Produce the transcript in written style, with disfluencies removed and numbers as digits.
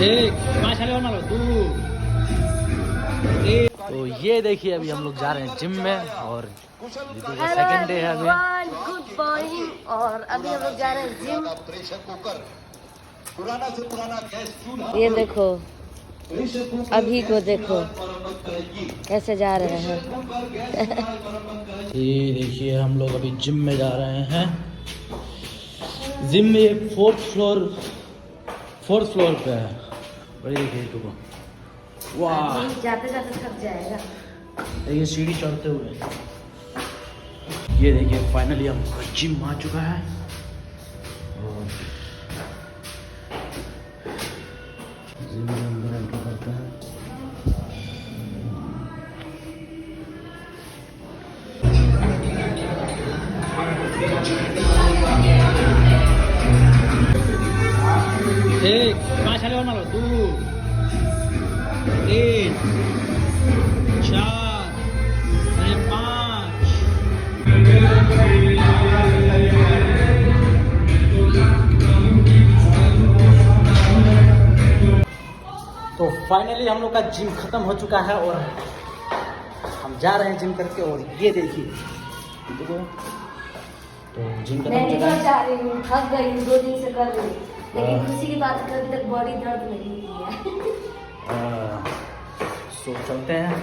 तो ये देखिए अभी हम लोग जा रहे हैं जिम में और जीतू का सेकंड डे है अभी। Good morning. और अभी हम लोग जा रहे हैं जिम। ये देखो, अभी को देखो कैसे जा रहे हैं। ये देखिए हम लोग अभी जिम में जा रहे हैं। जिम में फोर्थ फ्लोर पे है। बड़ी देखिए तुमको, वाह जाते जाते थक जाएगा। ये सीढ़ी चढ़ते हुए। ये देखिए फाइनली हम जिम आ चुका है और जिम में अंदर एंटर करते हैं। एक 5 आले मारो 2 3 4 5। तो फाइनली हम लोग का जिम खत्म हो चुका है और हम जा रहे हैं जिम करके। और ये देखिए देखो, तो जिम खत्म हो चुका है। जा रही हूँ, थक गई हूँ, 2 दिन से कर रही हूँ, लेकिन खुशी की बात है अभी तक बॉडी दर्द नहीं हुई है। सो चलते हैं।